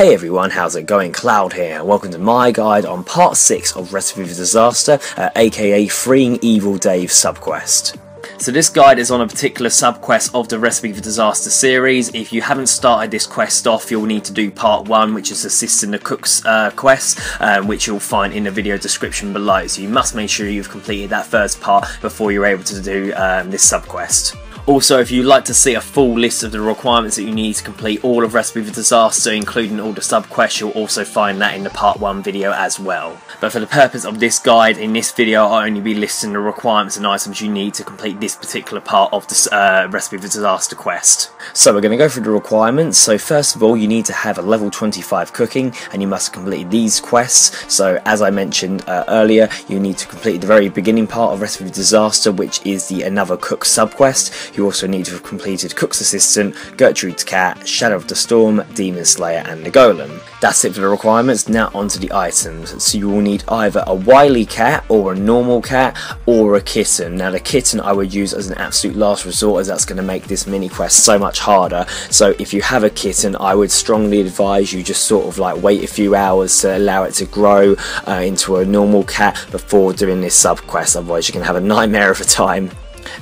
Hey everyone, how's it going? Cloud here, and welcome to my guide on part 6 of Recipe for Disaster, aka Freeing Evil Dave subquest. So this guide is on a particular subquest of the Recipe for Disaster series. If you haven't started this quest off, you'll need to do part 1, which is assisting the cook's quest, which you'll find in the video description below. So you must make sure you've completed that first part before you're able to do this subquest. Also, if you'd like to see a full list of the requirements that you need to complete all of Recipe for Disaster, including all the subquests, you'll also find that in the part 1 video as well. But for the purpose of this guide, in this video I'll only be listing the requirements and items you need to complete this particular part of the Recipe for Disaster quest. So we're going to go through the requirements. So first of all, you need to have a level 25 cooking, and you must complete these quests. So as I mentioned earlier, you need to complete the very beginning part of Recipe for Disaster, which is the Another Cook subquest. You also need to have completed Cook's Assistant, Gertrude's Cat, Shadow of the Storm, Demon Slayer and the Golem. That's it for the requirements. Now onto the items. So you will need either a Wily cat or a normal cat or a kitten. Now the kitten I would use as an absolute last resort, as that's going to make this mini quest so much harder. So if you have a kitten, I would strongly advise you just sort of like wait a few hours to allow it to grow into a normal cat before doing this subquest, otherwise you're going to have a nightmare of a time.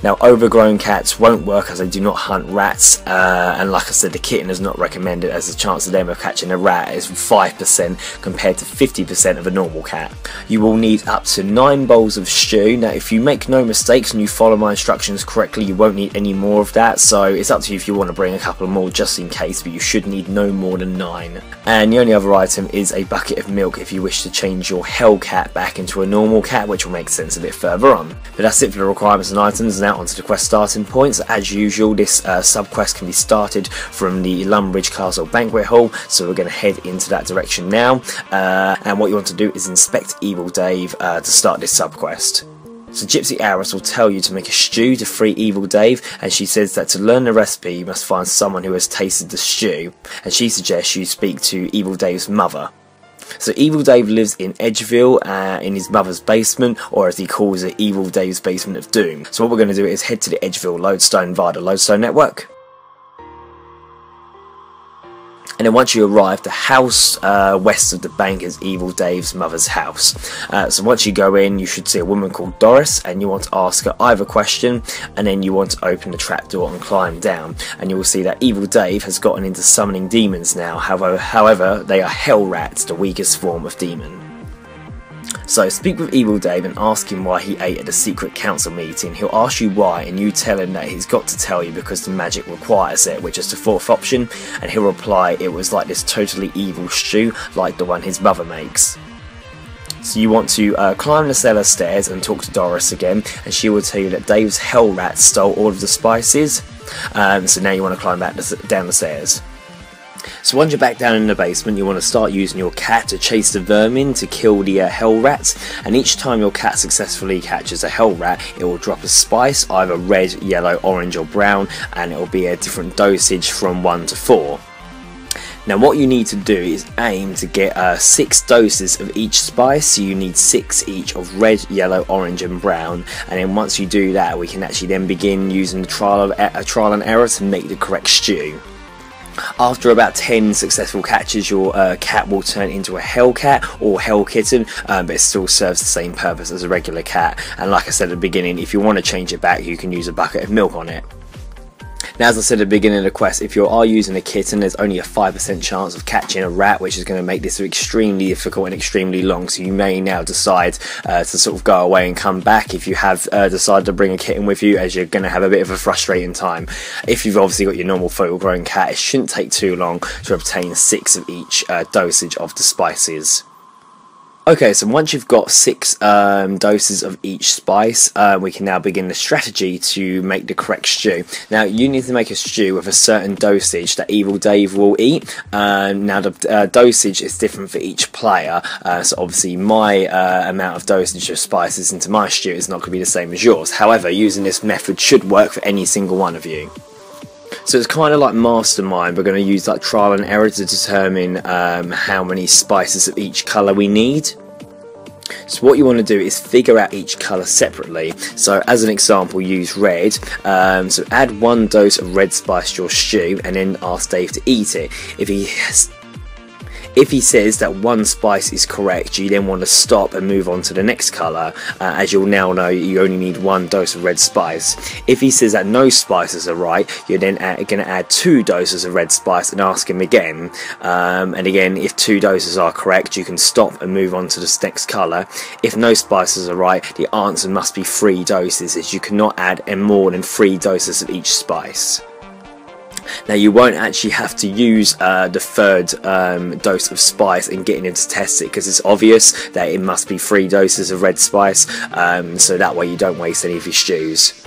Now overgrown cats won't work as they do not hunt rats, and like I said, the kitten is not recommended as the chance of them of catching a rat is 5% compared to 50% of a normal cat. You will need up to 9 bowls of stew. Now if you make no mistakes and you follow my instructions correctly, you won't need any more of that, so it's up to you if you want to bring a couple more just in case, but you should need no more than 9. And the only other item is a bucket of milk if you wish to change your hellcat back into a normal cat, which will make sense a bit further on. But that's it for the requirements and items. Now onto the quest starting points. As usual, this subquest can be started from the Lumbridge Castle Banquet Hall, so we're going to head into that direction now, and what you want to do is inspect Evil Dave to start this subquest. So Gypsy Aris will tell you to make a stew to free Evil Dave, and she says that to learn the recipe you must find someone who has tasted the stew, and she suggests you speak to Evil Dave's mother. So Evil Dave lives in Edgeville, in his mother's basement, or as he calls it, Evil Dave's Basement of Doom. So what we're going to do is head to the Edgeville Lodestone via the Lodestone network. And then once you arrive, the house west of the bank is Evil Dave's mother's house. So once you go in, you should see a woman called Doris, and you want to ask her either question, and then you want to open the trapdoor and climb down. And you will see that Evil Dave has gotten into summoning demons now, however they are hell rats, the weakest form of demon. So speak with Evil Dave and ask him why he ate at the secret council meeting. He'll ask you why, and you tell him that he's got to tell you because the magic requires it, which is the 4th option, and he'll reply it was like this totally evil stew like the one his mother makes. So you want to climb the cellar stairs and talk to Doris again, and she will tell you that Dave's hell rat stole all of the spices, so now you want to climb back down the stairs. So once you're back down in the basement, you want to start using your cat to chase the vermin to kill the hell rats, and each time your cat successfully catches a hell rat, it will drop a spice, either red, yellow, orange or brown, and it will be a different dosage from 1 to 4. Now what you need to do is aim to get 6 doses of each spice, so you need 6 each of red, yellow, orange and brown, and then once you do that we can actually then begin using the trial and error to make the correct stew. After about 10 successful catches, your cat will turn into a hellcat or hell kitten, but it still serves the same purpose as a regular cat, and like I said at the beginning, if you want to change it back you can use a bucket of milk on it. Now as I said at the beginning of the quest, if you are using a kitten there's only a 5% chance of catching a rat, which is going to make this extremely difficult and extremely long, so you may now decide to sort of go away and come back if you have decided to bring a kitten with you, as you're going to have a bit of a frustrating time. If you've obviously got your normal full grown cat, it shouldn't take too long to obtain 6 of each dosage of the spices. Okay, so once you've got 6 doses of each spice, we can now begin the strategy to make the correct stew. Now you need to make a stew with a certain dosage that Evil Dave will eat. Now the dosage is different for each player, so obviously my amount of dosage of spices into my stew is not going to be the same as yours. However, using this method should work for any single one of you. So it's kind of like Mastermind. We're going to use like trial and error to determine how many spices of each colour we need. So what you want to do is figure out each colour separately. So as an example, use red. So add 1 dose of red spice to your stew and then ask Dave to eat it. If he says that one spice is correct, you then want to stop and move on to the next colour. As you'll now know, you only need 1 dose of red spice. If he says that no spices are right, you're then going to add 2 doses of red spice and ask him again. And again, if 2 doses are correct, you can stop and move on to the next colour. If no spices are right, the answer must be 3 doses, as you cannot add more than 3 doses of each spice. Now you won't actually have to use the 3rd dose of spice in getting him to test it, because it's obvious that it must be 3 doses of red spice, so that way you don't waste any of your stews.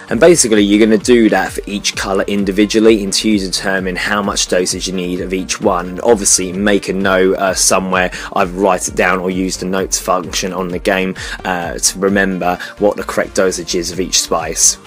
And basically you're going to do that for each colour individually until you determine how much dosage you need of each one. And obviously make a note somewhere, either write it down or use the notes function on the game to remember what the correct dosage is of each spice.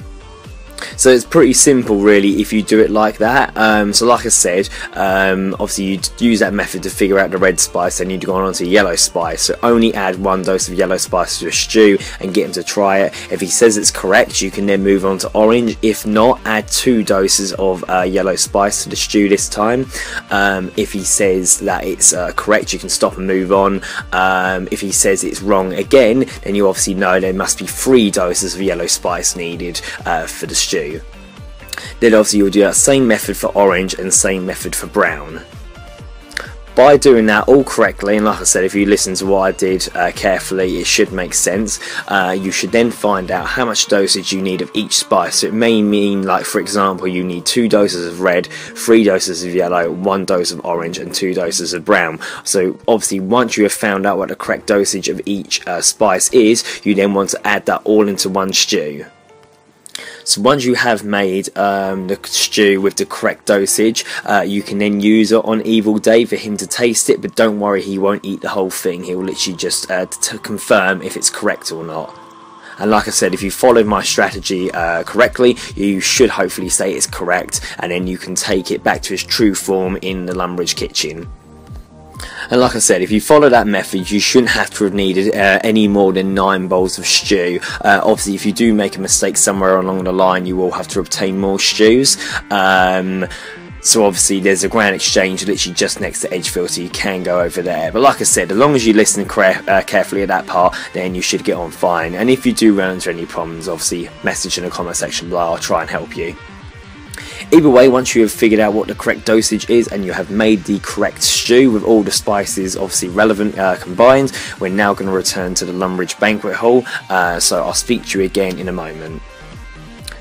So it's pretty simple really if you do it like that. So like I said, obviously you'd use that method to figure out the red spice, and you'd go on to yellow spice. So only add 1 dose of yellow spice to a stew and get him to try it. If he says it's correct, you can then move on to orange. If not, add 2 doses of yellow spice to the stew this time. If he says that it's correct, you can stop and move on. If he says it's wrong again, then you obviously know there must be 3 doses of yellow spice needed for the stew. Then obviously you'll do that same method for orange and same method for brown. By doing that all correctly, and like I said, if you listen to what I did carefully, it should make sense. You should then find out how much dosage you need of each spice. So it may mean, like for example, you need 2 doses of red, 3 doses of yellow, 1 dose of orange and 2 doses of brown. So obviously once you have found out what the correct dosage of each spice is, you then want to add that all into one stew. So once you have made the stew with the correct dosage, you can then use it on Evil Dave for him to taste it, but don't worry, he won't eat the whole thing. He'll literally just to confirm if it's correct or not. And like I said, if you followed my strategy correctly, you should hopefully say it's correct, and then you can take it back to its true form in the Lumbridge kitchen. And like I said, if you follow that method, you shouldn't have to have needed any more than 9 bowls of stew. Obviously, if you do make a mistake somewhere along the line, you will have to obtain more stews. So obviously there's a Grand Exchange literally just next to Edgefield, so you can go over there. But like I said, as long as you listen carefully at that part, then you should get on fine. And if you do run into any problems, obviously message in the comment section below, I'll try and help you. Either way, once you have figured out what the correct dosage is and you have made the correct stew with all the spices obviously relevant combined, we're now going to return to the Lumbridge banquet hall, so I'll speak to you again in a moment.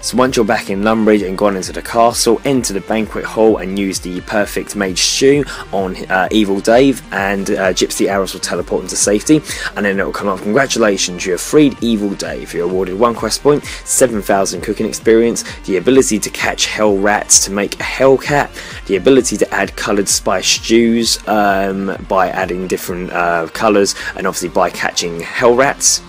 So once you're back in Lumbridge and gone into the castle, enter the banquet hall and use the perfect mage stew on Evil Dave, and Gypsy Arrows will teleport into safety, and then it will come up, congratulations, you have freed Evil Dave. You're awarded 1 quest point, 7,000 cooking experience, the ability to catch hell rats to make a hellcat, the ability to add coloured spice stews by adding different colours, and obviously by catching hell rats.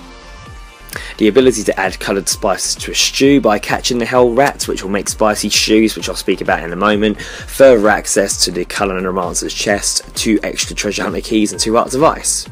The ability to add coloured spices to a stew by catching the hell rats, which will make spicy stews, which I'll speak about in a moment. Further access to the Cullen and Romancer's chest, 2 extra treasure hunter keys and 2 hearts of ice.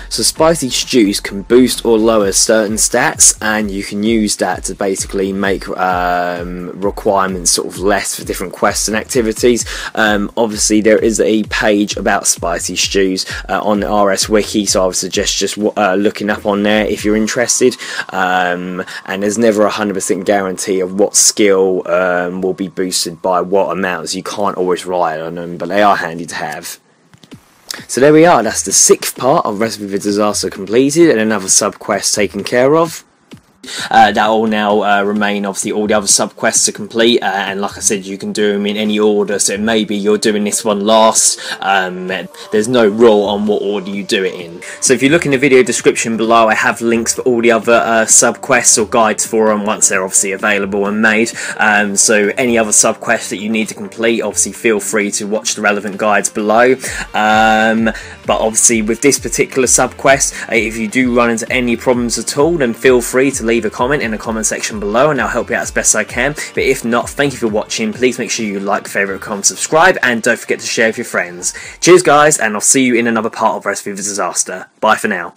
So spicy stews can boost or lower certain stats, and you can use that to basically make requirements sort of less for different quests and activities. Obviously there is a page about spicy stews on the RS wiki, so I would suggest just looking up on there if you're interested. And there's never 100% guarantee of what skill will be boosted by what amounts. You can't always rely on them, but they are handy to have. So there we are, that's the 6th part of Recipe for Disaster completed, and another sub-quest taken care of. That will now remain, obviously all the other sub-quests to complete, and like I said, you can do them in any order, so maybe you're doing this one last. There's no rule on what order you do it in. So if you look in the video description below, I have links for all the other sub-quests or guides for them once they're obviously available and made. So any other sub-quests that you need to complete, obviously feel free to watch the relevant guides below. But obviously with this particular sub-quest, if you do run into any problems at all, then feel free to leave a comment in the comment section below and I'll help you out as best I can. But if not, thank you for watching. Please make sure you like, favourite, comment, subscribe, and don't forget to share with your friends. Cheers guys, and I'll see you in another part of Recipe for Disaster. Bye for now.